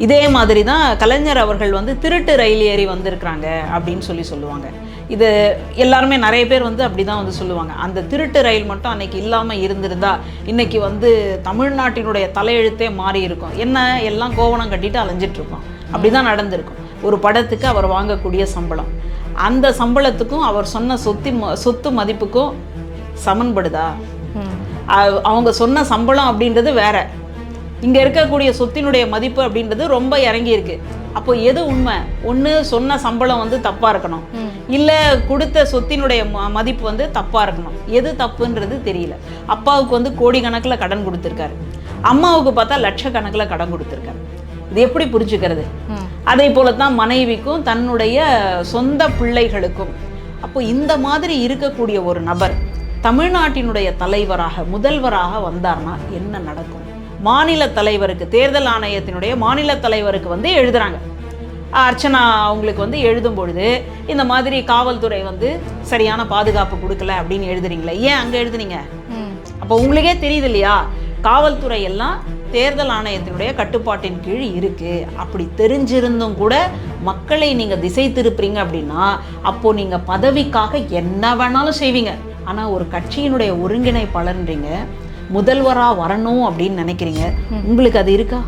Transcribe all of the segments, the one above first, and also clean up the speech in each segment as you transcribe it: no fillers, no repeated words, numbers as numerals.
இதே மாதிரி தான் கலைஞர் அவர்கள் வந்து திருட்டு ரயில் ஏறி வந்திருக்கிறாங்க அப்படின்னு சொல்லுவாங்க. இது எல்லாருமே நிறைய பேர் வந்து அப்படி தான் வந்து சொல்லுவாங்க. அந்த திருட்டு ரயில் மட்டும் அன்னைக்கு இல்லாமல் இருந்திருந்தா இன்னைக்கு வந்து தமிழ்நாட்டினுடைய தலையெழுத்தே மாறி இருக்கும். என்ன எல்லாம் கோவணம் கட்டிட்டு அலைஞ்சிட்ருக்கோம். அப்படி தான் நடந்திருக்கும். ஒரு படத்துக்கு அவர் வாங்கக்கூடிய சம்பளம், அந்த சம்பளத்துக்கும் அவர் சொன்ன சொத்து மதிப்புக்கும் சமன்படுதா? அவங்க சொன்ன சம்பளம் அப்படின்றது வேற, இங்கே இருக்கக்கூடிய சொத்தினுடைய மதிப்பு அப்படின்றது ரொம்ப இறங்கி இருக்கு. அப்போ எது உண்மை? ஒன்று சொன்ன சம்பளம் வந்து தப்பாக இருக்கணும், இல்லை கொடுத்த சொத்தினுடைய மதிப்பு வந்து தப்பாக இருக்கணும். எது தப்புன்றது தெரியல. அப்பாவுக்கு வந்து கோடிக்கணக்கில் கடன் கொடுத்துருக்காரு, அம்மாவுக்கு பார்த்தா லட்சக்கணக்கில் கடன் கொடுத்துருக்காரு. இது எப்படி புரிஞ்சுக்கிறது? அதே போல தான் மனைவிக்கும் தன்னுடைய சொந்த பிள்ளைகளுக்கும். அப்போ இந்த மாதிரி இருக்கக்கூடிய ஒரு நபர் தமிழ்நாட்டினுடைய தலைவராக முதல்வராக வந்தார்னா என்ன நடக்கும்? மாநில தலைவருக்கு, தேர்தல் ஆணையத்தினுடைய மாநில தலைவருக்கு வந்து எழுதுறாங்க. அர்ச்சனா அவங்களுக்கு வந்து எழுதும் பொழுது இந்த மாதிரி காவல்துறை வந்து சரியான பாதுகாப்பு கொடுக்கல அப்படின்னு எழுதுறீங்களே, ஏன் அங்கே எழுதுனீங்க? அப்போ உங்களுக்கே தெரியுது இல்லையா, காவல்துறை எல்லாம் தேர்தல் ஆணையத்தினுடைய கட்டுப்பாட்டின் கீழ் இருக்கு. அப்படி தெரிஞ்சிருந்தும் கூட மக்களை நீங்க திசை திருப்புறீங்க அப்படின்னா அப்போ நீங்க பதவிக்காக என்ன வேணாலும் செய்வீங்க. ஆனா ஒரு கட்சியினுடைய ஒருங்கிணைப்பாளர்ன்றீங்க, முதல்வராக வரணும் அப்படின்னு நினைக்கிறீங்க. உங்களுக்கு அது இருக்கா?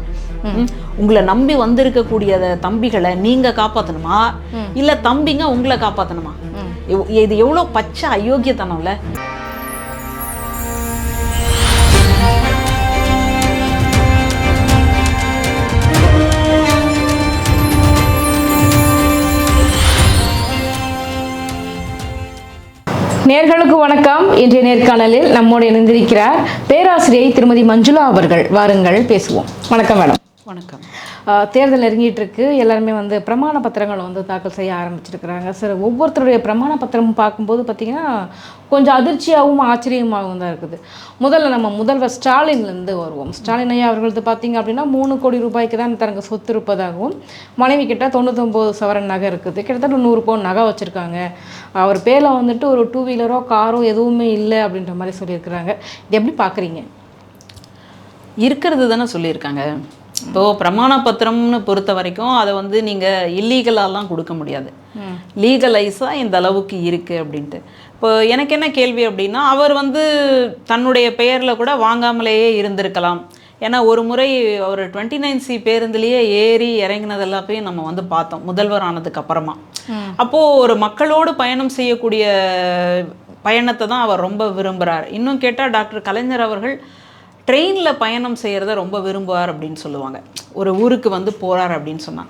உங்களை நம்பி வந்திருக்கக்கூடிய தம்பிகளை நீங்க காப்பாற்றணுமா, இல்ல தம்பிங்க உங்களை காப்பாற்றணுமா? இது எவ்வளோ பச்சை அயோக்கியத்தனம்ல. நேர்களுக்கு வணக்கம். இன்றைய நேர்காணலில் நம்மோடு இணைந்திருக்கிறார் பேராசிரியை திருமதி மஞ்சுளா அவர்கள். வாருங்கள் பேசுவோம். வணக்கம் மேடம். வணக்கம். தேர்தல் நெருங்கிட்டு இருக்கு. எல்லாருமே வந்து பிரமாண பத்திரங்களை வந்து தாக்கல் செய்ய ஆரம்பிச்சிருக்கிறாங்க. சார், ஒவ்வொருத்தருடைய பிரமாண பத்திரமும் பார்க்கும்போது பார்த்தீங்கன்னா கொஞ்சம் அதிர்ச்சியாகவும் ஆச்சரியமாகவும் தான் இருக்குது. முதல்ல நம்ம முதல்வர் ஸ்டாலின்லேருந்து வருவோம். ஸ்டாலின் ஐயா அவர்களது பார்த்தீங்க அப்படின்னா 3 கோடி ரூபாய்க்கு தான் தனக்கு சொத்து இருப்பதாகவும், மனைவி கிட்ட 99 சவரன் நகை இருக்குது, கிட்டத்தட்ட 100 பவுன் நகை வச்சுருக்காங்க. அவர் பேரில் வந்துட்டு ஒரு 2 வீலரோ காரோ எதுவுமே இல்லை அப்படின்ற மாதிரி சொல்லியிருக்கிறாங்க. இது எப்படி பார்க்குறீங்க? இருக்கிறது தானே சொல்லியிருக்காங்க. இப்போது பிரமாண பத்திரம்னு பொறுத்த வரைக்கும் அதை வந்து நீங்கள் இல்லீகலாலாம் கொடுக்க முடியாது. லீகலைஸாக இந்த அளவுக்கு இருக்குது அப்படின்ட்டு. இப்போ எனக்கு என்ன கேள்வி அப்படின்னா, அவர் வந்து தன்னுடைய பெயரில் கூட வாங்காமலேயே இருந்திருக்கலாம். ஏன்னா ஒரு முறை அவர் 29C பேருந்துலேயே ஏறி இறங்கினதெல்லாத்தையும் நம்ம வந்து பார்த்தோம் முதல்வர் ஆனதுக்கு அப்புறமா. அப்போது ஒரு மக்களோடு பயணம் செய்யக்கூடிய பயணத்தை தான் அவர் ரொம்ப விரும்புகிறார். இன்னும் கேட்டால் டாக்டர் கலைஞர் அவர்கள் ட்ரெயினில் பயணம் செய்கிறத ரொம்ப விரும்புவார் அப்படின்னு சொல்லுவாங்க. ஒரு ஊருக்கு வந்து போகிறார் அப்படின்னு சொன்னால்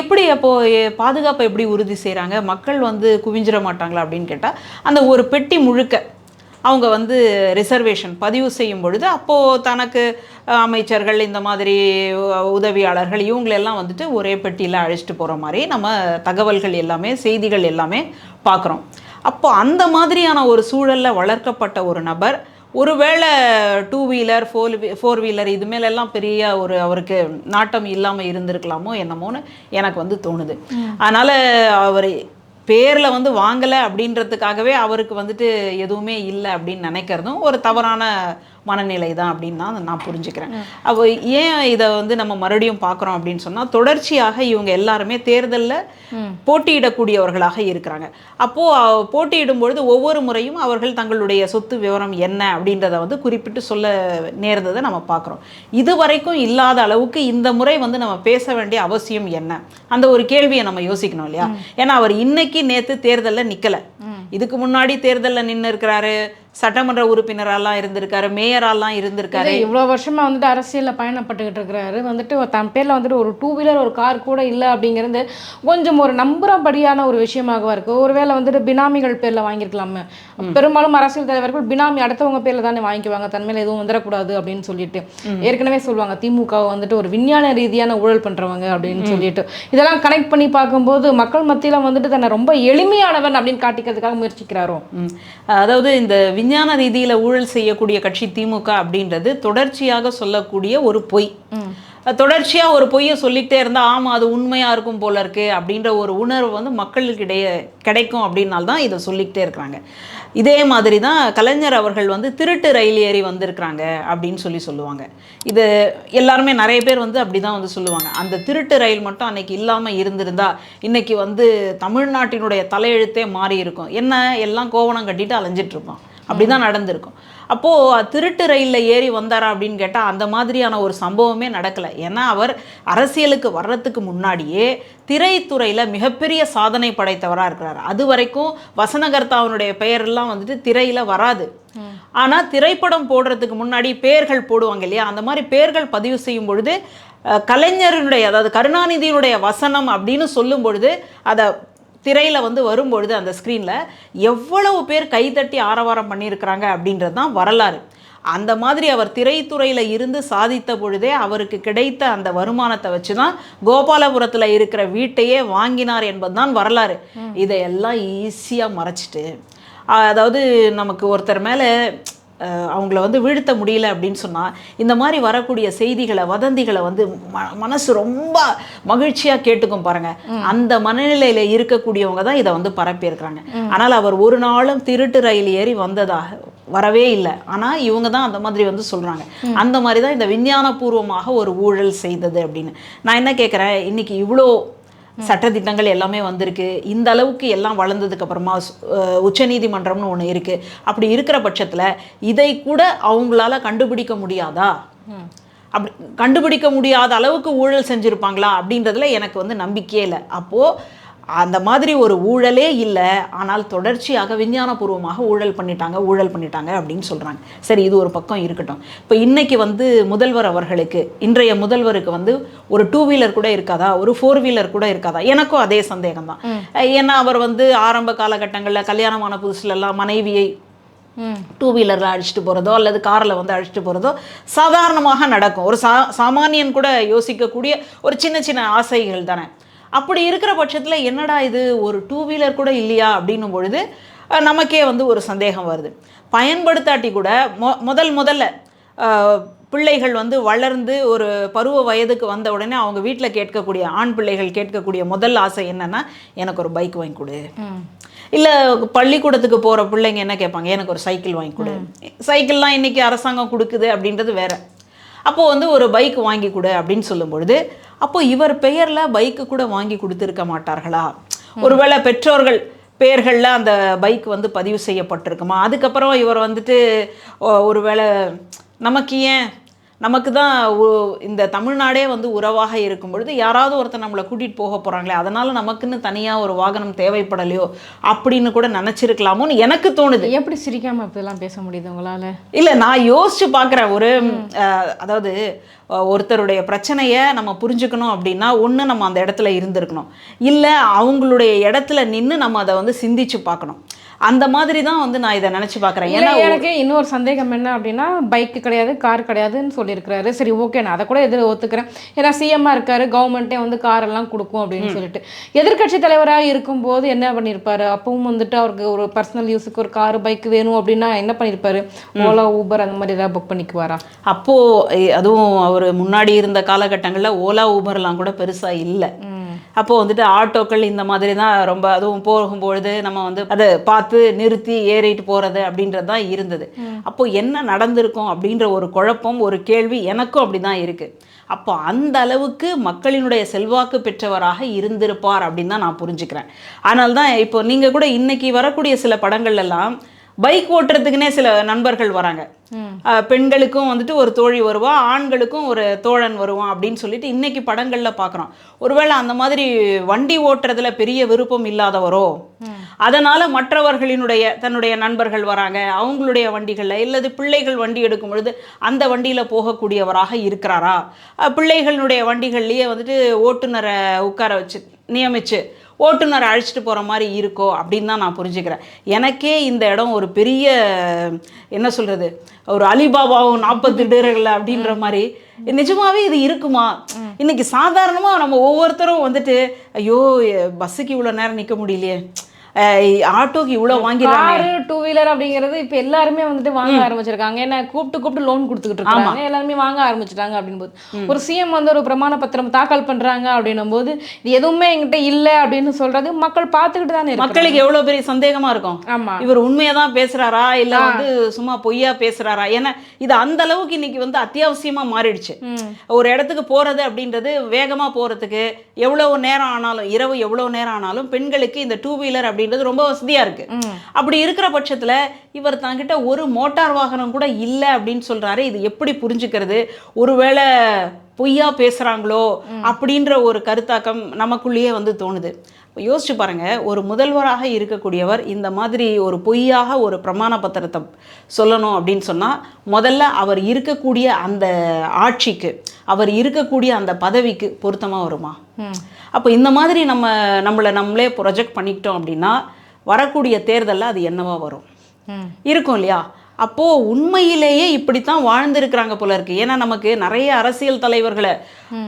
எப்படி அப்போது பாதுகாப்பை எப்படி உறுதி செய்கிறாங்க? மக்கள் வந்து குவிஞ்சிட மாட்டாங்களா அப்படின்னு கேட்டால், அந்த ஒரு பெட்டி முழுக்க அவங்க வந்து ரிசர்வேஷன் பதிவு செய்யும் பொழுது அப்போது தனக்கு அமைச்சர்கள், இந்த மாதிரி உதவியாளர்கள், இவங்களெல்லாம் வந்துட்டு ஒரே பெட்டியில் அழைச்சிட்டு போகிற மாதிரி நம்ம தகவல்கள் எல்லாமே, செய்திகள் எல்லாமே பார்க்குறோம். அப்போது அந்த மாதிரியான ஒரு சூழலில் வளர்க்கப்பட்ட ஒரு நபர் ஒருவேளை 2 வீலர் 4 வீலர் இது மேலெல்லாம் பெரிய ஒரு அவருக்கு நாட்டம் இல்லாமல் இருந்திருக்கலாமோ என்னமோன்னு எனக்கு வந்து தோணுது. அதனால் அவர் பேரில் வந்து வாங்கலை அப்படின்றதுக்காகவே அவருக்கு வந்துட்டு எதுவுமே இல்லை அப்படின்னு நினைக்கிறதும் ஒரு தவறான மனநிலை தான் அப்படின்னு தான் நான் புரிஞ்சுக்கிறேன். அப்போ ஏன் இதை வந்து நம்ம மறுபடியும் பார்க்குறோம் அப்படின்னு சொன்னால், தொடர்ச்சியாக இவங்க எல்லாருமே தேர்தலில் போட்டியிடக்கூடியவர்களாக இருக்கிறாங்க. அப்போது போட்டியிடும் பொழுது ஒவ்வொரு முறையும் அவர்கள் தங்களுடைய சொத்து விவரம் என்ன அப்படின்றத வந்து குறிப்பிட்டு சொல்ல நேர்ந்ததை நம்ம பார்க்குறோம். இது வரைக்கும் இல்லாத அளவுக்கு இந்த முறை வந்து நம்ம பேச வேண்டிய அவசியம் என்ன, அந்த ஒரு கேள்வியை நம்ம யோசிக்கணும் இல்லையா? ஏன்னா அவர் இன்னைக்கு நேற்று தேர்தலில் நிற்கலை, இதுக்கு முன்னாடி தேர்தலில் நின்று இருக்கிறாரு, சட்டமன்ற உறுப்பினராலாம் இருந்திருக்காரு, மேயராலாம் இருந்திருக்காரு. இவ்வளோ வருஷமாக வந்துட்டு அரசியலில் பயணப்பட்டுக்கிட்டு இருக்கிறாரு. வந்துட்டு தன் பேரில் வந்துட்டு ஒரு 2 வீலர் ஒரு கார் கூட இல்லை அப்படிங்கிறது கொஞ்சம் ஒரு நம்புறபடியான ஒரு விஷயமாக இருக்குது. ஒருவேளை வந்துட்டு பினாமிகள் பேரில் வாங்கியிருக்கலாமே. பெரும்பாலும் அரசியல் தலைவர்கள் பினாமி அடுத்தவங்க பேரில் தானே வாங்கிக்குவாங்க, தன் மேலே எதுவும் வந்துடக்கூடாது அப்படின்னு சொல்லிட்டு. ஏற்கனவே சொல்லுவாங்க திமுக வந்துட்டு ஒரு விஞ்ஞான ரீதியான ஊழல் பண்ணுறவங்க அப்படின்னு சொல்லிட்டு. இதெல்லாம் கனெக்ட் பண்ணி பார்க்கும்போது மக்கள் மத்தியில் வந்துட்டு தன்னை ரொம்ப எளிமையானவன் அப்படின்னு காட்டிக்கிறதுக்காக முயற்சிக்கிறாரோ. அதாவது இந்த விஞ்ஞான ரீதியில் ஊழல் செய்யக்கூடிய கட்சி திமுக அப்படின்றது தொடர்ச்சியாக சொல்லக்கூடிய ஒரு பொய். தொடர்ச்சியாக ஒரு பொய்யை சொல்லிகிட்டே இருந்தால் ஆமாம் அது உண்மையாக இருக்கும் போல இருக்குது அப்படின்ற ஒரு உணர்வு வந்து மக்களுக்கிடையே கிடைக்கும் அப்படின்னால்தான் இதை சொல்லிக்கிட்டே இருக்கிறாங்க. இதே மாதிரி தான் கலைஞர் அவர்கள் வந்து திருட்டு ரயில் ஏறி வந்திருக்கிறாங்க அப்படின்னு சொல்லுவாங்க. இது எல்லாருமே நிறைய பேர் வந்து அப்படி தான் வந்து சொல்லுவாங்க. அந்த திருட்டு ரயில் மட்டும் அன்னைக்கு இல்லாமல் இருந்திருந்தா இன்னைக்கு வந்து தமிழ்நாட்டினுடைய தலையெழுத்தே மாறி இருக்கும். என்ன எல்லாம் கோவணம் கட்டிட்டு அலைஞ்சிட்டு இருப்பான், அப்படி தான் நடந்திருக்கும். அப்போது திருட்டு ரயிலில் ஏறி வந்தாரா அப்படின்னு கேட்டால் அந்த மாதிரியான ஒரு சம்பவமே நடக்கலை. ஏன்னா அவர் அரசியலுக்கு வர்றதுக்கு முன்னாடியே திரைத்துறையில் மிகப்பெரிய சாதனை படைத்தவராக இருக்கிறார். அது வரைக்கும் வசனகர்த்தாவனுடைய பெயரெல்லாம் வந்துட்டு திரையில் வராது. ஆனால் திரைப்படம் போடுறதுக்கு முன்னாடி பெயர்கள் போடுவாங்க இல்லையா, அந்த மாதிரி பெயர்கள் பதிவு செய்யும் பொழுது கலைஞருடைய, அதாவது கருணாநிதியினுடைய வசனம் அப்படின்னு சொல்லும் பொழுது அதை திரையில் வந்து வரும்பொழுது அந்த ஸ்க்ரீனில் எவ்வளவு பேர் கைதட்டி ஆரவாரம் பண்ணியிருக்கிறாங்க அப்படின்றது தான் வரலாறு. அந்த மாதிரி அவர் திரைத்துறையில் இருந்து சாதித்த பொழுதே அவருக்கு கிடைத்த அந்த வருமானத்தை வச்சு தான் கோபாலபுரத்தில் இருக்கிற வீட்டையே வாங்கினார் என்பது தான் வரலாறு. இதையெல்லாம் ஈஸியாக மறைச்சிட்டு, அதாவது நமக்கு ஒருத்தர் மேலே அவங்கள வந்து வீழ்த்த முடியல அப்படின்னு சொன்னால் இந்த மாதிரி வரக்கூடிய செய்திகளை, வதந்திகளை வந்து மனசு ரொம்ப மகிழ்ச்சியாக கேட்டுக்கும் பாருங்கள். அந்த மனநிலையில் இருக்கக்கூடியவங்க தான் இதை வந்து பரப்பியிருக்கிறாங்க. ஆனால் அவர் ஒரு நாளும் திருட்டு ரயில் ஏறி வந்ததாக வரவே இல்லை. ஆனால் இவங்க தான் அந்த மாதிரி வந்து சொல்கிறாங்க. அந்த மாதிரி தான் இந்த விஞ்ஞானபூர்வமாக ஒரு ஊழல் செய்தது அப்படின்னு. நான் என்ன கேட்குறேன், இன்னைக்கு இவ்வளோ சட்டத்திட்டங்கள் எல்லாமே வந்திருக்கு. இந்த அளவுக்கு எல்லாம் வளர்ந்ததுக்கு அப்புறமா உச்சநீதிமன்றம்னு ஒன்று இருக்குது. அப்படி இருக்கிற பட்சத்தில் இதை கூட அவங்களால கண்டுபிடிக்க முடியாதா? அப்படி கண்டுபிடிக்க முடியாத அளவுக்கு ஊழல் செஞ்சுருப்பாங்களா அப்படின்றதுல எனக்கு வந்து நம்பிக்கையே இல்லை. அப்போது அந்த மாதிரி ஒரு ஊழலே இல்லை, ஆனால் தொடர்ச்சியாக விஞ்ஞானபூர்வமாக ஊழல் பண்ணிட்டாங்க அப்படின்னு சொல்கிறாங்க. சரி, இது ஒரு பக்கம் இருக்கட்டும். இப்போ இன்றைக்கி வந்து முதல்வர் அவர்களுக்கு, இன்றைய முதல்வருக்கு வந்து ஒரு 2 வீலர் கூட இருக்காதா, ஒரு 4 வீலர் கூட இருக்காதா? எனக்கும் அதே சந்தேகம் தான். ஏன்னா அவர் வந்து ஆரம்ப காலகட்டங்களில் கல்யாணமான புதுசுலலாம் மனைவியை 2 வீலரில் அழைச்சிட்டு போகிறதோ அல்லது காரில் வந்து அழைச்சிட்டு போகிறதோ சாதாரணமாக நடக்கும். ஒரு சாமானியன் கூட யோசிக்கக்கூடிய ஒரு சின்ன சின்ன ஆசைகள் தானே. அப்படி இருக்கிற பட்சத்தில் என்னடா இது ஒரு 2 வீலர் கூட இல்லையா அப்படின்னும் பொழுது நமக்கே வந்து ஒரு சந்தேகம் வருது. பயன்படுத்தாட்டி கூட முதல்ல பிள்ளைகள் வந்து வளர்ந்து ஒரு பருவ வயதுக்கு வந்த உடனே அவங்க வீட்டில் கேட்கக்கூடிய, ஆண் பிள்ளைகள் கேட்கக்கூடிய முதல் ஆசை என்னென்னா, எனக்கு ஒரு பைக் வாங்கி கொடு. இல்லை பள்ளிக்கூடத்துக்கு போகிற பிள்ளைங்க என்ன கேட்பாங்க, எனக்கு ஒரு சைக்கிள் வாங்கி கொடு. சைக்கிள்லாம் இன்றைக்கி அரசாங்கம் கொடுக்குது அப்படின்றது வேறு. அப்போது வந்து ஒரு பைக் வாங்கி கொடு அப்படின்னு சொல்லும் பொழுது, அப்போது இவர் பெயரில் பைக்கு கூட வாங்கி கொடுத்துருக்க மாட்டார்களா? ஒருவேளை பெற்றோர்கள் பெயர்களில் அந்த பைக் வந்து பதிவு செய்யப்பட்டிருக்குமா? அதுக்கப்புறம் இவர் வந்துட்டு ஒருவேளை நமக்கு தான் இந்த தமிழ்நாடே வந்து உறவாக இருக்கும் பொழுது யாராவது ஒருத்தர் நம்மளை கூட்டிகிட்டு போக போகிறாங்களே, அதனால் நமக்குன்னு தனியாக ஒரு வாகனம் தேவைப்படலையோ அப்படின்னு கூட நினச்சிருக்கலாமோன்னு எனக்கு தோணுது. எப்படி சிரிக்காமல் இப்படிலாம் பேச முடியுது உங்களால்? இல்லை, நான் யோசிச்சு பார்க்குறேன். அதாவது ஒருத்தருடைய பிரச்சனையை நம்ம புரிஞ்சுக்கணும் அப்படின்னா ஒன்று நம்ம அந்த இடத்துல இருந்திருக்கணும், இல்லை அவங்களுடைய இடத்துல நின்று நம்ம அதை வந்து சிந்திச்சு பார்க்கணும். அந்த மாதிரி தான் வந்து நான் இதை நினச்சி பார்க்குறேன். ஏன்னா எனக்கு இன்னொரு சந்தேகம் என்ன அப்படின்னா, பைக்கு கிடையாது, கார் கிடையாதுன்னு சொல்லியிருக்கிறாரு. சரி, ஓகே, நான் அதை கூட ஒத்துக்கிறேன். ஏன்னா சிஎம்மாக இருக்காரு, கவர்மெண்ட்டே வந்து காரெல்லாம் கொடுக்கும் அப்படின்னு சொல்லிட்டு. எதிர்கட்சி தலைவராக இருக்கும்போது என்ன பண்ணியிருப்பாரு? அப்பவும் வந்துட்டு அவருக்கு ஒரு பர்சனல் யூஸுக்கு ஒரு காரு பைக் வேணும் அப்படின்னா என்ன பண்ணியிருப்பாரு? ஓலா, ஊபர் அந்த மாதிரி ஏதாவது புக் பண்ணிக்குவாரா? அப்போது அதுவும் அவர் முன்னாடி இருந்த காலகட்டங்களில் ஓலா ஊபர்லாம் கூட பெருசாக இல்லை. அப்போது வந்துட்டு ஆட்டோக்கள் இந்த மாதிரி தான் ரொம்ப, அதுவும் போகும்பொழுது நம்ம வந்து அதை பார்த்து நிறுத்தி ஏறிட்டு போகிறது அப்படின்றது தான் இருந்தது. அப்போது என்ன நடந்திருக்கும் அப்படின்ற ஒரு குழப்பம், ஒரு கேள்வி எனக்கும் அப்படி தான் இருக்குது. அப்போ அந்த அளவுக்கு மக்களினுடைய செல்வாக்கு பெற்றவராக இருந்திருப்பார் அப்படின்னு தான் நான் புரிஞ்சுக்கிறேன். அதனால தான் இப்போ நீங்கள் கூட இன்றைக்கி வரக்கூடிய சில படங்கள்லாம் பைக் ஓட்டுறதுக்குன்னே சில நண்பர்கள் வராங்க. பெண்களுக்கும் வந்துட்டு ஒரு தோழி வருவா, ஆண்களுக்கும் ஒரு தோழன் வருவான் அப்படின்னு சொல்லிட்டு இன்னைக்கு படங்களில் பார்க்குறோம். ஒருவேளை அந்த மாதிரி வண்டி ஓட்டுறதுல பெரிய விருப்பம் இல்லாதவரோ, அதனால் மற்றவர்களினுடைய தன்னுடைய நண்பர்கள் வராங்க, அவங்களுடைய வண்டிகளில் இல்லது பிள்ளைகள் வண்டி எடுக்கும் பொழுது அந்த வண்டியில் போகக்கூடியவராக இருக்கிறாரா? பிள்ளைகளுடைய வண்டிகள்லேயே வந்துட்டு ஓட்டுநரை உட்கார வச்சு நியமித்து ஓட்டுநரை அழைச்சிட்டு போகிற மாதிரி இருக்கோ அப்படின்னு தான் நான் புரிஞ்சுக்கிறேன். எனக்கே இந்த இடம் ஒரு பெரிய, என்ன சொல்கிறது, ஒரு அலிபாபாவும் 40 திருடர்கள் அப்படின்ற மாதிரி நிஜமாவே இது இருக்குமா? இன்னைக்கு சாதாரணமாக நம்ம ஒவ்வொருத்தரும் வந்துட்டு, ஐயோ பஸ்ஸுக்கு இவ்வளோ நேரம் நிற்க முடியலையே, ஆட்டோக்கு இவ்வளோ வாங்கிடுறாங்க. காரு, டூ வீலர் அப்படிங்கிறது இப்போ எல்லாருமே வந்துட்டு வாங்க ஆரம்பிச்சிருக்காங்க. ஏன்னா கூப்பிட்டு லோன் கொடுத்துக்கிட்டு இருக்காங்க, எல்லாருமே வாங்க ஆரம்பிச்சிட்டாங்க. அப்படின்போது ஒரு சிஎம் வந்து ஒரு பிரமாண பத்திரம் தாக்கல் பண்றாங்க அப்படின்னும் போது இது எதுவுமே என்கிட்ட இல்லை அப்படின்னு சொல்றது மக்கள் பார்த்துக்கிட்டு தானே இருக்காங்க. மக்களுக்கு எவ்வளவு பெரிய சந்தேகமா இருக்கும், ஆமா இவர் உண்மையை தான் பேசுறாரா இல்ல வந்து சும்மா பொய்யா பேசுறாரா. ஏன்னா இது அந்த அளவுக்கு இன்னைக்கு வந்து அத்தியாவசியமா மாறிடுச்சு. ஒரு இடத்துக்கு போறது அப்படின்றது வேகமா போறதுக்கு எவ்வளவு நேரம் ஆனாலும், இரவு எவ்வளவு நேரம் ஆனாலும் பெண்களுக்கு இந்த டூ வீலர் அப்படின்றது ரொம்ப வசதியா இருக்கு. அப்படி இருக்கிற பட்சத்துல இவர் தங்கிட்ட ஒரு மோட்டார் வாகனம் கூட இல்லை அப்படின்னு சொல்றாரு. இது எப்படி புரிஞ்சுக்கிறது? ஒருவேளை பொய்யா பேசுறாங்களோ அப்படின்ற ஒரு கருத்தாக்கம் நமக்குள்ளேயே வந்து தோணுது. யோசிச்சு பாருங்க, ஒரு முதல்வராக இருக்கக்கூடியவர் இந்த மாதிரி ஒரு பொய்யாக ஒரு பிரமாண பத்திரத்தை சொல்லணும் அப்படின்னு சொன்னா முதல்ல அவர் இருக்கக்கூடிய அந்த ஆட்சிக்கு, அவர் இருக்கக்கூடிய அந்த பதவிக்கு பொருத்தமா வருமா? அப்போ இந்த மாதிரி நம்மளே ப்ரொஜெக்ட் பண்ணிக்கிட்டோம் அப்படின்னா வரக்கூடிய தேர்தலில் அது என்னவா வரும் இருக்கும் இல்லையா? அப்போது உண்மையிலேயே இப்படித்தான் வாழ்ந்திருக்கிறாங்க போல இருக்கு. ஏன்னா நமக்கு நிறைய அரசியல் தலைவர்களை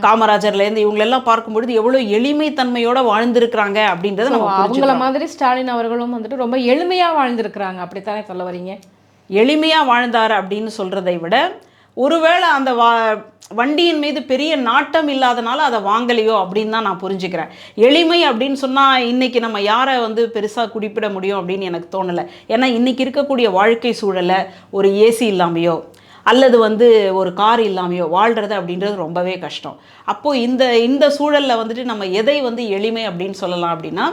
காமராஜர்லேருந்து இவங்களெல்லாம் பார்க்கும்பொழுது எவ்வளோ எளிமைத்தன்மையோட வாழ்ந்திருக்கிறாங்க அப்படின்றத நம்ம அவங்கள மாதிரி ஸ்டாலின் அவர்களும் வந்துட்டு ரொம்ப எளிமையாக வாழ்ந்திருக்கிறாங்க, அப்படித்தானே சொல்ல வரீங்க? எளிமையாக வாழ்ந்தார் அப்படின்னு சொல்கிறதை விட ஒருவேளை அந்த வண்டியின் மீது பெரிய நாட்டம் இல்லாதனால அதை வாங்கலையோ அப்படின்னு தான் நான் புரிஞ்சுக்கிறேன். எளிமை அப்படின்னு சொன்னால் இன்றைக்கி நம்ம யாரை வந்து பெருசாக குறிப்பிட முடியும் அப்படின்னு எனக்கு தோணலை. ஏன்னா இன்றைக்கி இருக்கக்கூடிய வாழ்க்கை சூழலை ஒரு ஏசி இல்லாமையோ அல்லது வந்து ஒரு கார் இல்லாமையோ வாழ்கிறது அப்படின்றது ரொம்பவே கஷ்டம். அப்போது இந்த சூழலில் வந்துட்டு நம்ம எதை வந்து எளிமை அப்படின்னு சொல்லலாம் அப்படின்னா,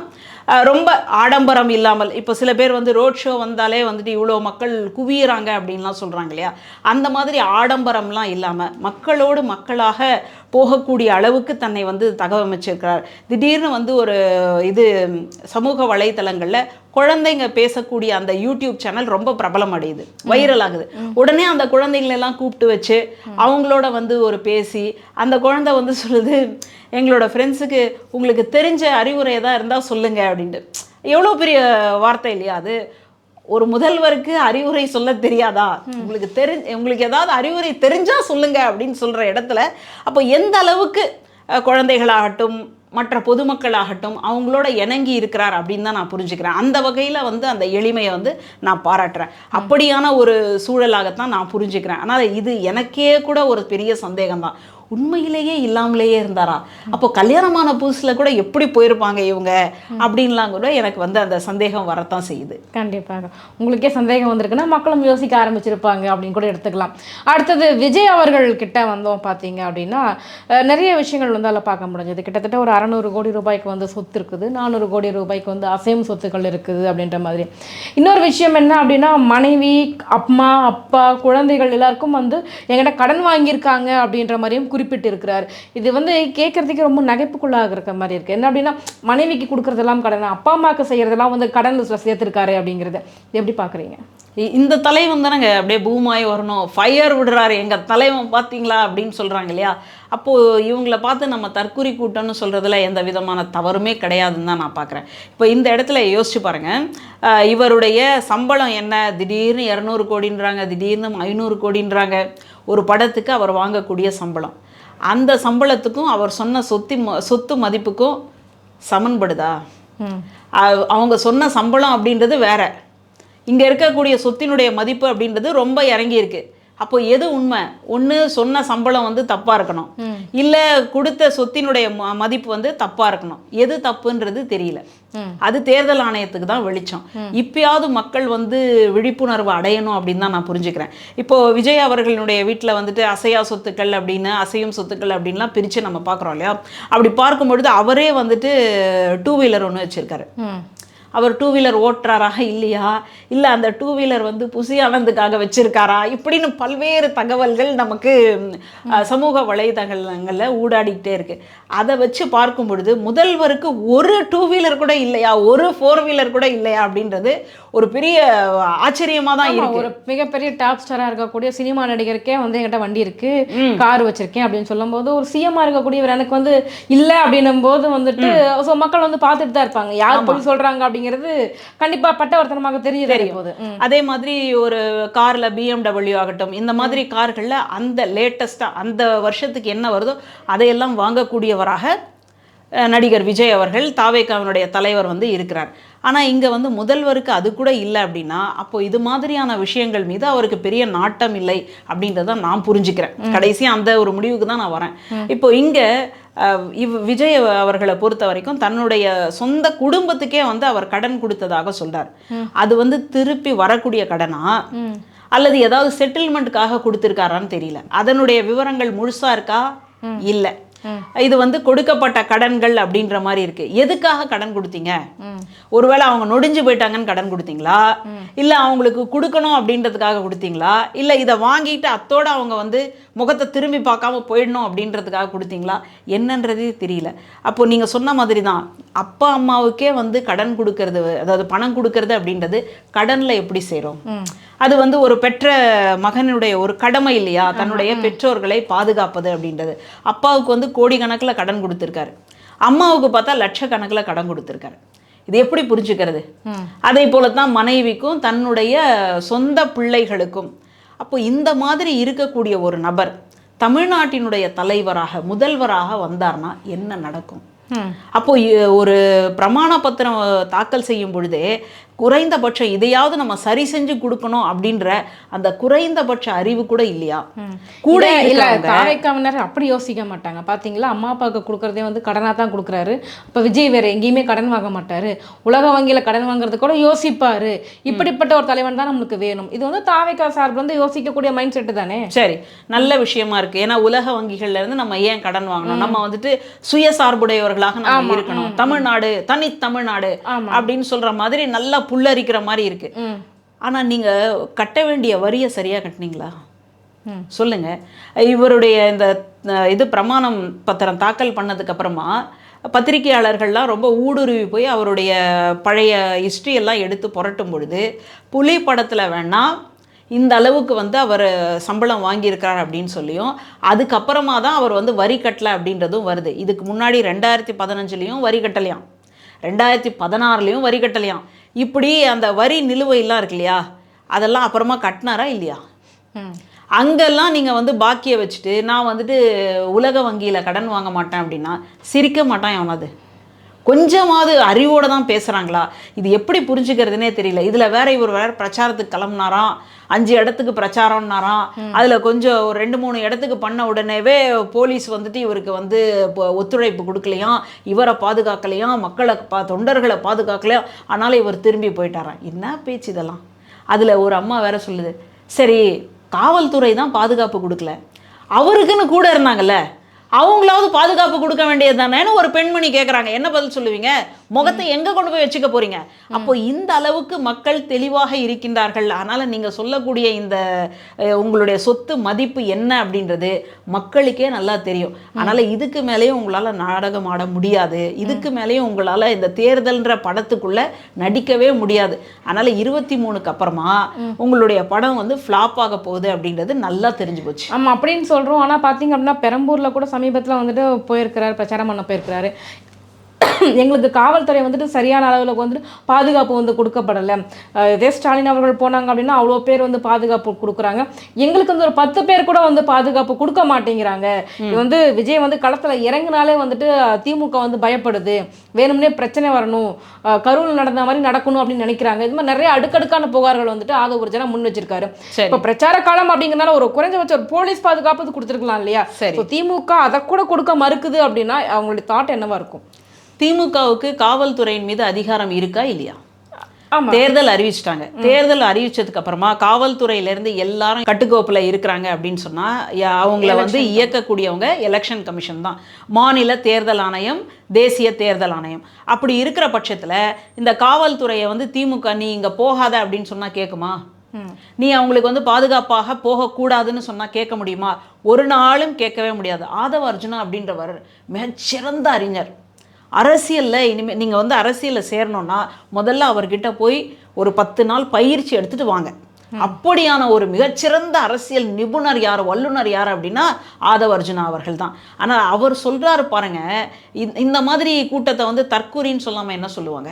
ரொம்ப ஆடம்பரம் இல்லாமல், இப்போ சில பேர் வந்து ரோட் ஷோ வந்தாலே வந்துட்டு இவ்வளோ மக்கள் குவியறாங்க அப்படின்லாம் சொல்கிறாங்க இல்லையா? அந்த மாதிரி ஆடம்பரம்லாம் இல்லாமல் மக்களோடு மக்களாக போகக்கூடிய அளவுக்கு தன்னை வந்து தகவமைச்சிருக்கிறார். திடீர்னு வந்து ஒரு சமூக வலைத்தளங்களில் குழந்தைங்க பேசக்கூடிய அந்த யூடியூப் சேனல் ரொம்ப பிரபலம் அடையுது, வைரல் ஆகுது. உடனே அந்த குழந்தைங்களெல்லாம் கூப்பிட்டு வச்சு அவங்களோட வந்து ஒரு பேசி அந்த குழந்தை வந்து சொல்லுது, எங்களோட ஃப்ரெண்ட்ஸுக்கு உங்களுக்கு தெரிஞ்ச அறிவுரை எதாவது இருந்தால் சொல்லுங்கள் அப்படின்ட்டு. எவ்வளோ பெரிய வார்த்தை இல்லையா அது? ஒரு முதல்வருக்கு அறிவுரை சொல்ல தெரியாதா? உங்களுக்கு ஏதாவது அறிவுரை தெரிஞ்சால் சொல்லுங்க அப்படின்னு சொல்கிற இடத்துல அப்போ எந்த அளவுக்கு குழந்தைகளாகட்டும் மற்ற பொதுமக்களாகட்டும் அவங்களோட இணங்கி இருக்கிறார் அப்படின்னு தான் நான் புரிஞ்சுக்கிறேன். அந்த வகையில் வந்து அந்த எளிமையை வந்து நான் பாராட்டுறேன். அப்படியான ஒரு சூழலாகத்தான் நான் புரிஞ்சுக்கிறேன். ஆனால் இது எனக்கே கூட ஒரு பெரிய சந்தேகம் தான். உண்மையிலேயே இல்லாமலேயே இருந்தாரா? அப்போ கல்யாணமான புதுசில் கூட எப்படி போயிருப்பாங்க இவங்க அப்படின்லாம் கூட எனக்கு வந்து அந்த சந்தேகம் வரத்தான் செய்யுது. கண்டிப்பாக உங்களுக்கே சந்தேகம் வந்திருக்குன்னா மக்களும் யோசிக்க ஆரம்பிச்சிருப்பாங்க அப்படின்னு கூட எடுத்துக்கலாம். அடுத்தது விஜய் அவர்கள் கிட்ட வந்தோம் பார்த்தீங்க அப்படின்னா நிறைய விஷயங்கள் வந்து அதில் பார்க்க முடிஞ்சது. கிட்டத்தட்ட ஒரு 600 கோடி ரூபாய்க்கு வந்து சொத்து இருக்குது, 400 கோடி ரூபாய்க்கு வந்து அசையும் சொத்துக்கள் இருக்குது அப்படின்ற மாதிரி. இன்னொரு விஷயம் என்ன அப்படின்னா, மனைவி, அம்மா, அப்பா, குழந்தைகள் எல்லாருக்கும் வந்து என்கிட்ட கடன் வாங்கியிருக்காங்க அப்படின்ற மாதிரியும் குறிப்பிட்டு இருக்கிறார். இது வந்து கேட்கறதுக்கு ரொம்ப நகைப்புக்குள்ளாக இருக்கிற மாதிரி இருக்கு. என்ன அப்படின்னா, மனைவிக்கு கொடுக்கறதெல்லாம் கடன், அப்பா அம்மாவுக்கு செய்யறதெல்லாம் வந்து கடன் சேர்த்திருக்காரு அப்படிங்கிறது எப்படி பாக்குறீங்க? இந்த தலைவன் தானேங்க அப்படியே பூமாய் வரணும், ஃபயர் விடுறாரு எங்கள் தலைவன் பார்த்தீங்களா அப்படின்னு சொல்கிறாங்க இல்லையா? அப்போது இவங்கள பார்த்து நம்ம தற்குறி கூட்டம்னு சொல்கிறதுல எந்த விதமான தவறுமே கிடையாதுன்னு தான் நான் பார்க்குறேன். இப்போ இந்த இடத்துல யோசிச்சு பாருங்கள், இவருடைய சம்பளம் என்ன? திடீர்னு 200 கோடின்றாங்க, திடீர்னு 500 கோடின்றாங்க. ஒரு படத்துக்கு அவர் வாங்கக்கூடிய சம்பளம், அந்த சம்பளத்துக்கும் அவர் சொன்ன சொத்து மதிப்புக்கும் சமன்படுதா? அவங்க சொன்ன சம்பளம் அப்படின்றது வேற, இங்கே இருக்கக்கூடிய சொத்தினுடைய மதிப்பு அப்படின்றது ரொம்ப இறங்கி இருக்கு. அப்போ எது உண்மை? ஒன்று சொன்ன சம்பளம் வந்து தப்பாக இருக்கணும், இல்லை கொடுத்த சொத்தினுடைய மதிப்பு வந்து தப்பாக இருக்கணும். எது தப்புன்றது தெரியல. அது தேர்தல் ஆணையத்துக்கு தான் வெளிச்சம். இப்பயாவது மக்கள் வந்து விழிப்புணர்வு அடையணும் அப்படின்னு தான் நான் புரிஞ்சுக்கிறேன். இப்போது விஜய் அவர்களுடைய வீட்டில் வந்துட்டு அசையா சொத்துக்கள் அப்படின்னு அசையும் சொத்துக்கள் அப்படின்லாம் பிரித்து நம்ம பார்க்குறோம் இல்லையா? அப்படி பார்க்கும்பொழுது அவரே வந்துட்டு 2 வீலர் ஒன்று வச்சுருக்காரு. அவர் 2 வீலர் ஓட்டுறாராக இல்லையா, இல்லை அந்த 2 வீலர் வந்து புசி ஆனந்துக்காக வச்சிருக்காரா, இப்படின்னு பல்வேறு தகவல்கள் நமக்கு சமூக வலைதளங்களில் ஊடாடிக்கிட்டே இருக்கு. அதை வச்சு பார்க்கும் பொழுது முதல்வருக்கு ஒரு 2 வீலர் கூட இல்லையா, ஒரு 4 வீலர் கூட இல்லையா அப்படின்றது ஒரு பெரிய ஆச்சரியமாக தான் இருக்கு. ஒரு மிகப்பெரிய டாப் ஸ்டாராக இருக்கக்கூடிய சினிமா நடிகருக்கே வந்து என்கிட்ட வண்டி இருக்கு, கார் வச்சிருக்கேன் அப்படின்னு சொல்லும் போது ஒரு சிஎம்மாக இருக்கக்கூடியவர் எனக்கு வந்து இல்லை அப்படின்னும் போது வந்துட்டு ஸோ மக்கள் வந்து பார்த்துட்டு தான் இருப்பாங்க, யார் போய் சொல்றாங்க அப்படிங்கிறது கண்டிப்பா பட்டவர்த்தனமாக தெரியும் போது. அதே மாதிரி ஒரு கார்ல BMW ஆகட்டும், இந்த மாதிரி கார்கள்ல அந்த லேட்டஸ்டா அந்த வருஷத்துக்கு என்ன வருதோ அதையெல்லாம் வாங்கக்கூடியவராக நடிகர் விஜய் அவர்கள் தாவேகாவினுடைய தலைவர் வந்து இருக்கிறார். ஆனால் இங்கே வந்து முதல்வருக்கு அது கூட இல்லை அப்படின்னா அப்போ இது மாதிரியான விஷயங்கள் மீது அவருக்கு பெரிய நாட்டம் இல்லை அப்படின்றத நான் புரிஞ்சுக்கிறேன். கடைசியாக அந்த ஒரு முடிவுக்கு தான் நான் வரேன். இப்போ இங்கே விஜய் அவர்களை பொறுத்த வரைக்கும் தன்னுடைய சொந்த குடும்பத்துக்கே வந்து அவர் கடன் கொடுத்ததாக சொல்றார். அது வந்து திருப்பி வரக்கூடிய கடனா அல்லது ஏதாவது செட்டில்மெண்ட்டுக்காக கொடுத்துருக்காரான்னு தெரியல. அதனுடைய விவரங்கள் முழுசா இருக்கா இல்லை. இது வந்து கொடுக்கப்பட்ட கடன்கள் அப்படின்ற மாதிரி இருக்கு. எதுக்காக கடன் கொடுத்தீங்க? ஒருவேளை அவங்க நொடிஞ்சு போயிட்டாங்கன்னு கடன் கொடுத்தீங்களா, இல்ல அவங்களுக்கு கொடுக்கணும் அப்படின்றதுக்காக கொடுத்தீங்களா, இல்ல இதை வாங்கிட்டு அத்தோட அவங்க வந்து முகத்தை திரும்பி பார்க்காம போயிடணும் அப்படின்றதுக்காக கொடுத்தீங்களா, என்னன்றதே தெரியல. அப்போ நீங்க சொன்ன மாதிரி தான் அப்பா அம்மாவுக்கே வந்து கடன் கொடுக்கறது, அதாவது பணம் கொடுக்கறது அப்படின்றது கடன்ல எப்படி சேரும்? அது வந்து ஒரு பெற்ற மகனுடைய ஒரு கடமை இல்லையா, தன்னுடைய பெற்றோர்களை பாதுகாப்பது அப்படின்றது. அப்பாவுக்கு வந்து கோடிக்கணக்கில் கடன் கொடுத்துருக்காரு, அம்மாவுக்கு பார்த்தா லட்சக்கணக்கில் கடன் கொடுத்துருக்காரு. இது எப்படி புரிஞ்சுக்கிறது? அதே போலத்தான் மனைவிக்கும் தன்னுடைய சொந்த பிள்ளைகளுக்கும். அப்போ இந்த மாதிரி இருக்கக்கூடிய ஒரு நபர் தமிழ்நாட்டினுடைய தலைவராக முதல்வராக வந்தார்னா என்ன நடக்கும்? அப்போ ஒரு பிரமாண பத்திரம் தாக்கல் செய்யும் பொழுதே குறைந்தபட்சம் இதையாவது நம்ம சரி செஞ்சு கொடுக்கணும் அப்படின்ற அந்த குறைந்தபட்ச அறிவு கூட இல்லையா? கூட இல்ல தாவேக்காவினர் அப்படி யோசிக்க மாட்டாங்க. பாத்தீங்களா, அம்மா அப்பாவுக்கு கொடுக்கறதே வந்து கடனா தான் கொடுக்குறாரு. இப்ப விஜய் வேற எங்கேயுமே கடன் வாங்க மாட்டாரு, உலக வங்கியில கடன் வாங்குறது கூட யோசிப்பாரு. இப்படிப்பட்ட ஒரு தலைவன் தான் நம்மளுக்கு வேணும். இது வந்து தாவேக்கா சார்பு வந்து யோசிக்கக்கூடிய மைண்ட் செட்டு தானே. சரி, நல்ல விஷயமா இருக்கு. ஏன்னா உலக வங்கிகள்ல இருந்து நம்ம ஏன் கடன் வாங்கணும்? நம்ம வந்துட்டு சுயசார்புடையவர்களாக நம்ம இருக்கணும். தமிழ்நாடு தனி தமிழ்நாடு அப்படின்னு சொல்ற மாதிரி நல்லா புல்லரிக்கிற மாதிரி இருக்கு. ஆனா நீங்க கட்ட வேண்டிய வரியை சரியா கட்டினீங்களா சொல்லுங்க. இவருடைய இந்த இது பிரமாணம் பத்திரம் தாக்கல் பண்ணதுக்கு அப்புறமா பத்திரிகையாளர்கள்லாம் ரொம்ப ஊடுருவி போய் அவருடைய பழைய ஹிஸ்ட்ரி எல்லாம் எடுத்து புரட்டும் பொழுது புலி படத்துல வேணா இந்த அளவுக்கு வந்து அவர் சம்பளம் வாங்கியிருக்கிறார் அப்படின்னு சொல்லியும், அதுக்கப்புறமா தான் அவர் வந்து வரி கட்டலை அப்படின்றதும் வருது. இதுக்கு முன்னாடி 2015 வரி கட்டலையாம், 2016 வரி கட்டலையாம். இப்படி அந்த வரி நிலுவையெல்லாம் இருக்கு இல்லையா, அதெல்லாம் அப்புறமா கட்டினாரா இல்லையா? அங்கெல்லாம் நீங்கள் வந்து பாக்கியை வச்சுட்டு நான் வந்துட்டு உலக வங்கியில் கடன் வாங்க மாட்டேன் அப்படின்னா சிரிக்க மாட்டான் எவனாவது. கொஞ்சமாவது அறிவோடு தான் பேசுகிறாங்களா? இது எப்படி புரிஞ்சுக்கிறதுனே தெரியல. இதில் வேற இவர் வேற பிரச்சாரத்துக்கு கிளம்புனாராம், 5 இடத்துக்கு பிரச்சாரம்னாராம். அதில் கொஞ்சம் ஒரு 2-3 இடத்துக்கு பண்ண உடனேவே போலீஸ் வந்துட்டு இவருக்கு வந்து ஒத்துழைப்பு கொடுக்கலையாம், இவரை பாதுகாக்கலையாம், மக்களை தொண்டர்களை பாதுகாக்கலையாம். ஆனாலும் இவர் திரும்பி போயிட்டாராம். என்ன பேச்சு இதெல்லாம்? அதில் ஒரு அம்மா வேற சொல்லுது, சரி காவல்துறை தான் பாதுகாப்பு கொடுக்கல, அவருக்குன்னு கூட இருந்தாங்கல்ல, அவங்களாவது பாதுகாப்பு கொடுக்க வேண்டியது தானேன்னு ஒரு பெண்மணி கேட்குறாங்க. என்ன பதில் சொல்லுவீங்க? முகத்தை எங்கே கொண்டு போய் வச்சுக்க போறீங்க? அப்போ இந்த அளவுக்கு மக்கள் தெளிவாக இருக்கின்றார்கள். அதனால் நீங்கள் சொல்லக்கூடிய இந்த உங்களுடைய சொத்து மதிப்பு என்ன அப்படின்றது மக்களுக்கே நல்லா தெரியும். அதனால் இதுக்கு மேலேயும் உங்களால் நாடகம் ஆட முடியாது, இதுக்கு மேலேயும் உங்களால் இந்த தேர்தல்ன்ற படத்துக்குள்ளே நடிக்கவே முடியாது. அதனால் 23க்கு அப்புறமா உங்களுடைய படம் வந்து ஃப்ளாப் ஆக போகுது அப்படின்றது நல்லா தெரிஞ்சு போச்சு. ஆமாம் அப்படின்னு சொல்கிறோம். ஆனால் பார்த்தீங்க அப்படின்னா பெரம்பூரில் கூட சமீபத்தில் வந்துட்டு போயிருக்கிறாரு, பிரச்சாரம் பண்ண போயிருக்கிறாரு. எங்களுக்கு காவல்துறை வந்துட்டு சரியான அளவில் வந்துட்டு பாதுகாப்பு வந்து கொடுக்கப்படலை. இதே ஸ்டாலின் அவர்கள் போனாங்க அப்படின்னா அவ்வளோ பேர் வந்து பாதுகாப்பு கொடுக்குறாங்க, எங்களுக்கு வந்து ஒரு 10 பேர் கூட வந்து பாதுகாப்பு கொடுக்க மாட்டேங்கிறாங்க. இது வந்து விஜய் வந்து களத்தில் இறங்கினாலே வந்துட்டு திமுக வந்து பயப்படுது, வேணும்னே பிரச்சனை வரணும், கரூரில் நடந்த மாதிரி நடக்கணும் அப்படின்னு நினைக்கிறாங்க. இது மாதிரி நிறைய அடுக்கடுக்கான புகார்கள் வந்துட்டு ஆதவ ஜனம் முன் வச்சிருக்காரு. இப்போ பிரச்சார காலம் அப்படிங்கிறனால ஒரு குறைஞ்சபட்சம் ஒரு போலீஸ் பாதுகாப்பு கொடுத்துருக்கலாம் இல்லையா? திமுக அதை கூட கொடுக்க மறுக்குது அப்படின்னா அவங்களுடைய தாட் என்னவா இருக்கும்? திமுகவுக்கு காவல்துறையின் மீது அதிகாரம் இருக்கா இல்லையா? தேர்தல் அறிவிச்சிட்டாங்க. தேர்தல் அறிவிச்சதுக்கு அப்புறமா காவல்துறையிலேருந்து எல்லாரும் கட்டுக்கோப்பில் இருக்கிறாங்க அப்படின்னு சொன்னால் அவங்கள வந்து இயக்கக்கூடியவங்க எலெக்ஷன் கமிஷன் தான், மாநில தேர்தல் ஆணையம், தேசிய தேர்தல் ஆணையம். அப்படி இருக்கிற பட்சத்தில் இந்த காவல்துறையை வந்து திமுக நீ இங்கே போகாத அப்படின்னு சொன்னால் கேட்குமா? நீ அவங்களுக்கு வந்து பாதுகாப்பாக போகக்கூடாதுன்னு சொன்னால் கேட்க முடியுமா? ஒரு நாளும் கேட்கவே முடியாது. ஆதவ அர்ஜுனா அப்படின்றவர் மிகச்சிறந்த அறிஞர். அரசியலில் இனிமேல் நீங்கள் வந்து அரசியலில் சேரணும்னா முதல்ல அவர்கிட்ட போய் ஒரு 10 நாள் பயிற்சி எடுத்துகிட்டு வாங்க. அப்படியான ஒரு மிகச்சிறந்த அரசியல் நிபுணர் யார், வல்லுநர் யார் அப்படின்னா ஆதவ அர்ஜுனா அவர்கள் தான். ஆனால் அவர் சொல்கிறாரு பாருங்க, இந்த மாதிரி கூட்டத்தை வந்து தற்கூரின்னு சொல்லாமல் என்ன சொல்லுவாங்க?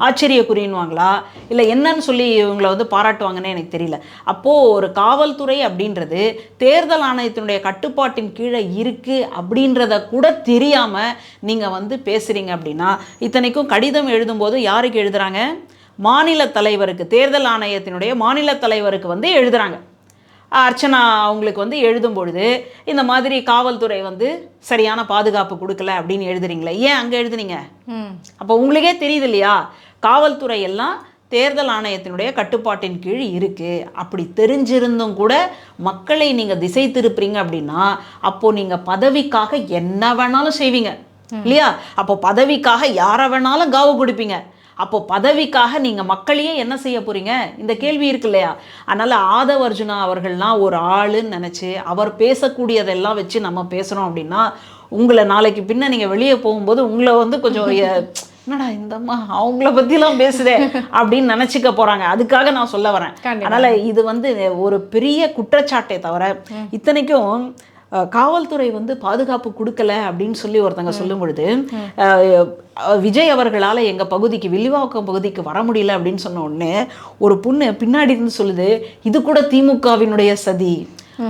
ஆச்சரியக்குறின்னுவாங்களா இல்லை என்னன்னு சொல்லி இவங்களை வந்து பாராட்டுவாங்கன்னு எனக்கு தெரியல. அப்போது ஒரு காவல்துறை அப்படின்றது தேர்தல் ஆணையத்தினுடைய கட்டுப்பாட்டின் கீழே இருக்குது அப்படின்றத கூட தெரியாமல் நீங்கள் வந்து பேசுகிறீங்க அப்படின்னா, இத்தனைக்கும் கடிதம் எழுதும்போது யாருக்கு எழுதுகிறாங்க? மாநில தலைவருக்கு, தேர்தல் ஆணையத்தினுடைய மாநில தலைவருக்கு வந்து எழுதுகிறாங்க. அர்ச்சனா அவங்களுக்கு வந்து எழுதும் பொழுது இந்த மாதிரி காவல்துறை வந்து சரியான பாதுகாப்பு கொடுக்கல அப்படின்னு எழுதுறீங்களே, ஏன் அங்கே எழுதுனீங்க? அப்போ உங்களுக்கே தெரியுது இல்லையா, காவல்துறை எல்லாம் தேர்தல் ஆணையத்தினுடைய கட்டுப்பாட்டின் கீழ் இருக்குது. அப்படி தெரிஞ்சிருந்தும் கூட மக்களை நீங்கள் திசை திருப்புறீங்க அப்படின்னா, அப்போது நீங்கள் பதவிக்காக என்ன வேணாலும் செய்வீங்க இல்லையா? அப்போ பதவிக்காக யாரை வேணாலும் காவு கொடுப்பீங்க. அப்போ பதவிக்காக நீங்கள் மக்களையே என்ன செய்ய போகிறீங்க? இந்த கேள்வி இருக்கு இல்லையா? அதனால் ஆதவ அர்ஜுனா அவர்கள்லாம் ஒரு ஆளுன்னு நினச்சி அவர் பேசக்கூடியதெல்லாம் வச்சு நம்ம பேசுகிறோம் அப்படின்னா, உங்களை நாளைக்கு பின்ன நீங்கள் வெளியே போகும்போது உங்களை வந்து கொஞ்சம் என்னடா இந்தம்மா அவங்கள பற்றிலாம் பேசுதே அப்படின்னு நினச்சிக்க போகிறாங்க. அதுக்காக நான் சொல்ல வரேன். அதனால் இது வந்து ஒரு பெரிய குற்றச்சாட்டை தவிர, இத்தனைக்கும் காவல்துறை வந்து பாதுகாப்பு கொடுக்கல அப்படின்னு சொல்லி ஒருத்தங்க சொல்லும் பொழுது, விஜய் அவர்களால் எங்கள் பகுதிக்கு, வில்லிவாக்கம் பகுதிக்கு வர முடியல அப்படின்னு சொன்ன உடனே ஒரு பொண்ணு பின்னாடி இருந்து சொல்லுது, இது கூட திமுகவினுடைய சதி.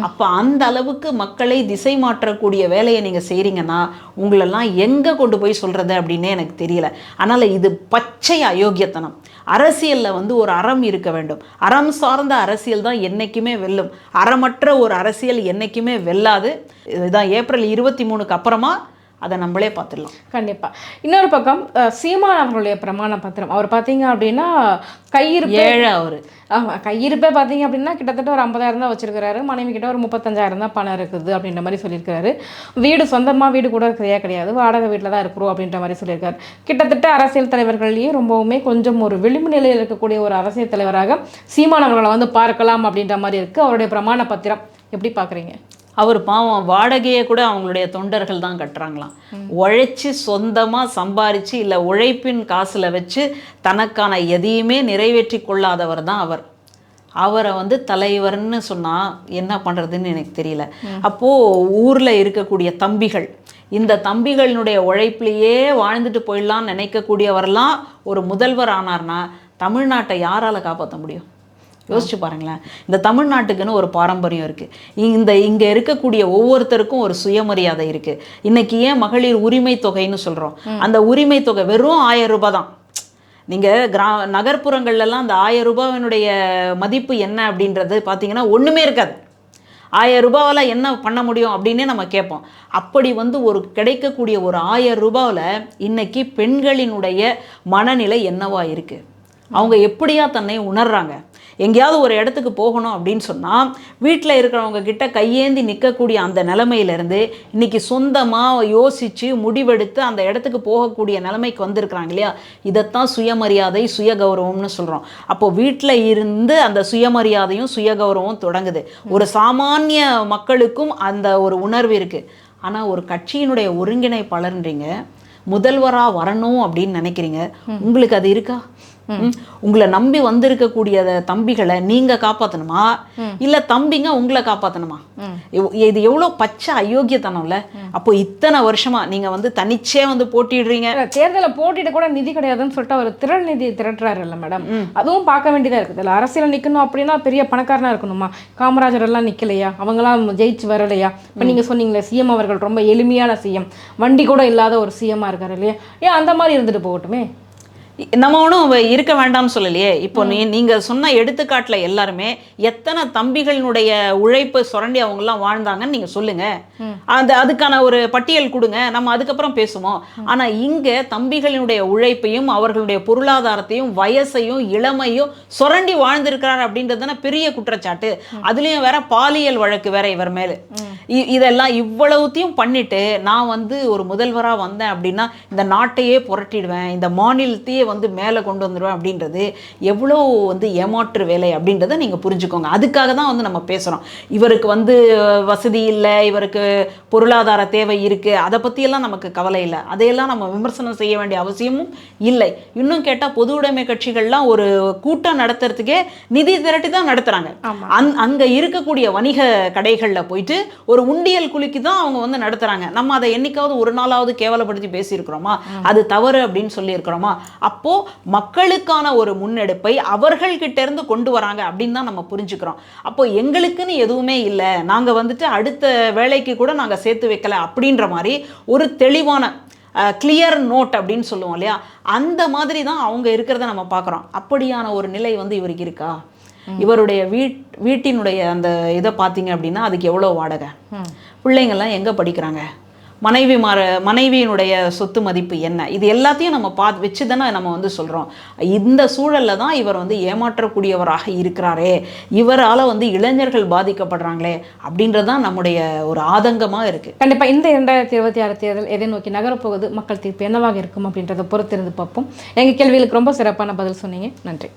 அப்போ அந்த அளவுக்கு மக்களை திசை மாற்றக்கூடிய வேலையை நீங்கள் செய்கிறீங்கன்னா உங்களெல்லாம் எங்கே கொண்டு போய் சொல்கிறது அப்படின்னே எனக்கு தெரியல. அதனால் இது பச்சை அயோக்கியத்தனம். அரசியலில் வந்து ஒரு அறம் இருக்க வேண்டும். அறம் சார்ந்த அரசியல் தான் என்றைக்குமே வெல்லும். அறமற்ற ஒரு அரசியல் என்றைக்குமே வெல்லாது. இதுதான் ஏப்ரல் 23க்கு அப்புறமா அதை நம்மளே பார்த்துடலாம். கண்டிப்பாக. இன்னொரு பக்கம் சீமான் அவர்களுடைய பிரமாண பத்திரம், அவர் பார்த்தீங்க அப்படின்னா கையிருப்பு 7 அவர். ஆமாம், கையிருப்பே பார்த்தீங்க அப்படின்னா கிட்டத்தட்ட ஒரு 50,000 தான் வச்சிருக்கிறாரு. மனைவி கிட்ட ஒரு 35,000 தான் பணம் இருக்குது அப்படின்ற மாதிரி சொல்லியிருக்காரு. வீடு சொந்தமாக வீடு கூட கிடையாது, வாடகை வீட்டில் தான் இருக்கிறோம் அப்படின்ற மாதிரி சொல்லியிருக்காரு. கிட்டத்தட்ட அரசியல் தலைவர்களையும் ரொம்பவுமே கொஞ்சம் ஒரு விளிம்பு நிலையில் இருக்கக்கூடிய ஒரு அரசியல் தலைவராக சீமான் அவர்களை வந்து பார்க்கலாம் அப்படின்ற மாதிரி இருக்குது. அவருடைய பிரமாண பத்திரம் எப்படி பார்க்குறீங்க? அவர் பாவம் வாடகையை கூட அவங்களுடைய தொண்டர்கள் தான் கட்டுறாங்களாம். உழைச்சி சொந்தமாக சம்பாரித்து இல்லை உழைப்பின் காசில் வச்சு தனக்கான எதையுமே நிறைவேற்றி கொள்ளாதவர் தான் அவர். அவரை வந்து தலைவர்னு சொன்னால் என்ன பண்ணுறதுன்னு எனக்கு தெரியல. அப்போது ஊரில் இருக்கக்கூடிய தம்பிகள், இந்த தம்பிகளினுடைய உழைப்பிலேயே வாழ்ந்துட்டு போயிடலான்னு நினைக்கக்கூடியவரெல்லாம் ஒரு முதல்வர் ஆனார்னா தமிழ்நாட்டை யாரால் காப்பாற்ற முடியும்? யோசிச்சு பாருங்களேன். இந்த தமிழ்நாட்டுக்குன்னு ஒரு பாரம்பரியம் இருக்குது. இங்கே இருக்கக்கூடிய ஒவ்வொருத்தருக்கும் ஒரு சுயமரியாதை இருக்குது. இன்றைக்கி ஏன் மகளிர் உரிமை தொகைன்னு சொல்கிறோம்? அந்த உரிமை தொகை வெறும் 1000 ரூபாய் தான். நீங்கள் நகர்ப்புறங்கள்லாம் அந்த 1000 ரூபாயினுடைய மதிப்பு என்ன அப்படின்றது பார்த்தீங்கன்னா ஒன்றுமே இருக்காது. 1000 ரூபாவில் என்ன பண்ண முடியும் அப்படின்னே நம்ம கேட்போம். அப்படி வந்து ஒரு கிடைக்கக்கூடிய ஒரு 1000 ரூபாவில் இன்றைக்கி பெண்களினுடைய மனநிலை என்னவா இருக்குது? அவங்க எப்படியா தன்னை உணர்றாங்க? எங்கேயாவது ஒரு இடத்துக்கு போகணும் அப்படின்னு சொன்னால் வீட்டில் இருக்கிறவங்க கிட்ட கையேந்தி நிற்கக்கூடிய அந்த நிலைமையிலேருந்து இன்றைக்கி சொந்தமாக யோசித்து முடிவெடுத்து அந்த இடத்துக்கு போகக்கூடிய நிலைமைக்கு வந்திருக்கிறாங்க இல்லையா? இதைத்தான் சுயமரியாதை, சுயகௌரவம்னு சொல்கிறோம். அப்போது வீட்டில் இருந்து அந்த சுயமரியாதையும் சுயகௌரவம் தொடங்குது. ஒரு சாமானிய மக்களுக்கும் அந்த ஒரு உணர்வு இருக்குது. ஆனால் ஒரு கட்சியினுடைய ஒருங்கிணைப்பாளர்ன்றீங்க, முதல்வராக வரணும் அப்படின்னு நினைக்கிறீங்க, உங்களுக்கு அது இருக்கா? உங்களை நம்பி வந்திருக்கக்கூடிய தம்பிகளை நீங்க காப்பாற்றணுமா, இல்லை தம்பிங்க உங்களை காப்பாற்றணுமா? இது எவ்வளோ பச்சை அயோக்கியத்தனம்ல. அப்போ இத்தனை வருஷமா நீங்க வந்து தனிச்சே வந்து போட்டிடுறீங்க. தேர்தலில் போட்டிட்டு கூட நிதி கிடையாதுன்னு சொல்லிட்டு அவர் திரள் நிதி திரட்டுறாரு இல்லை மேடம்? அதுவும் பார்க்க வேண்டியதாக இருக்குது. இல்லை அரசியல் நிற்கணும் அப்படின்னா பெரிய பணக்காரனா இருக்கணுமா? காமராஜர் எல்லாம் நிற்கலையா? அவங்களாம் ஜெயிச்சு வரலையா? இப்போ நீங்க சொன்னீங்களே சிஎம் அவர்கள் ரொம்ப எளிமையான சிஎம், வண்டி கூட இல்லாத ஒரு சிஎம்மா இருக்காரு இல்லையா? ஏன் அந்த மாதிரி இருந்துட்டு போகட்டுமே? நம்ம ஒன்றும் இருக்க வேண்டாம்னு சொல்லலையே. இப்போ நீங்கள் சொன்ன எடுத்துக்காட்டில் எல்லாருமே எத்தனை தம்பிகளினுடைய உழைப்பு சுரண்டி அவங்கெல்லாம் வாழ்ந்தாங்கன்னு நீங்கள் சொல்லுங்கள். அதுக்கான ஒரு பட்டியல் கொடுங்க, நம்ம அதுக்கப்புறம் பேசுவோம். ஆனால் இங்கே தம்பிகளினுடைய உழைப்பையும் அவர்களுடைய பொருளாதாரத்தையும் வயசையும் இளமையும் சுரண்டி வாழ்ந்திருக்கிறார் அப்படின்றது தானே பெரிய குற்றச்சாட்டு. அதுலேயும் வேற பாலியல் வழக்கு வேற இவர் மேலே. இதெல்லாம் இவ்வளவுத்தையும் பண்ணிட்டு நான் வந்து ஒரு முதல்வராக வந்தேன் அப்படின்னா இந்த நாட்டையே புரட்டிடுவேன், இந்த மாநிலத்தையே வந்து மேலே கொண்டு வந்துடுவேன் அப்படின்றது எவ்வளோ வந்து ஏமாற்று வேலை அப்படின்றத நீங்கள் புரிஞ்சுக்கோங்க. அதுக்காக தான் வந்து நம்ம பேசுகிறோம். இவருக்கு வந்து வசதி இல்லை, இவருக்கு பொருளாதார தேவை இருக்குது, அதை பற்றியெல்லாம் நமக்கு கவலை இல்லை. அதையெல்லாம் நம்ம விமர்சனம் செய்ய வேண்டிய அவசியமும் இல்லை. இன்னும் கேட்டால் பொது உடைமை கட்சிகள்லாம் ஒரு கூட்டம் நடத்துறதுக்கே நிதி திரட்டி தான் நடத்துகிறாங்க. அங்கே இருக்கக்கூடிய வணிக கடைகளில் போயிட்டு ஒரு ஒரு உண்டியல் குலுக்கி தான் அவங்க வந்து நடத்துகிறாங்க. நம்ம அதை என்னைக்காவது ஒரு நாளாவது கேவலப்படுத்தி பேசியிருக்கிறோமா, அது தவறு அப்படின்னு சொல்லியிருக்கிறோமா? அப்போது மக்களுக்கான ஒரு முன்னெடுப்பை அவர்கள்கிட்ட இருந்து கொண்டு வராங்க அப்படின்னு தான் நம்ம புரிஞ்சுக்கிறோம். அப்போ எங்களுக்குன்னு எதுவுமே இல்லை, நாங்கள் வந்துட்டு அடுத்த வேலைக்கு கூட நாங்கள் சேர்த்து வைக்கல அப்படின்ற மாதிரி ஒரு தெளிவான கிளியர் நோட் அப்படின்னு சொல்லுவோம் இல்லையா, அந்த மாதிரி தான் அவங்க இருக்கிறத நம்ம பார்க்குறோம். அப்படியான ஒரு நிலை வந்து இவருக்கு இருக்கா? இவருடைய வீட்டினுடைய அந்த இதை பார்த்தீங்க அப்படின்னா அதுக்கு எவ்வளோ வாடகை, பிள்ளைங்கள்லாம் எங்கே படிக்கிறாங்க, மனைவியினுடைய சொத்து மதிப்பு என்ன, இது எல்லாத்தையும் நம்ம வச்சு தானே நம்ம வந்து சொல்கிறோம். இந்த சூழலில் தான் இவர் வந்து ஏமாற்றக்கூடியவராக இருக்கிறாரே, இவரால் வந்து இளைஞர்கள் பாதிக்கப்படுறாங்களே அப்படின்றது தான் நம்முடைய ஒரு ஆதங்கமாக இருக்குது. கண்டிப்பாக இந்த 2026 தேர்தல் எதை நோக்கி நகரப்போகுது, மக்கள் தீர்ப்பு என்னவாக இருக்கும் அப்படின்றத பொறுத்திருந்து பார்ப்போம். எங்கள் கேள்விகளுக்கு ரொம்ப சிறப்பான பதில் சொன்னீங்க. நன்றி.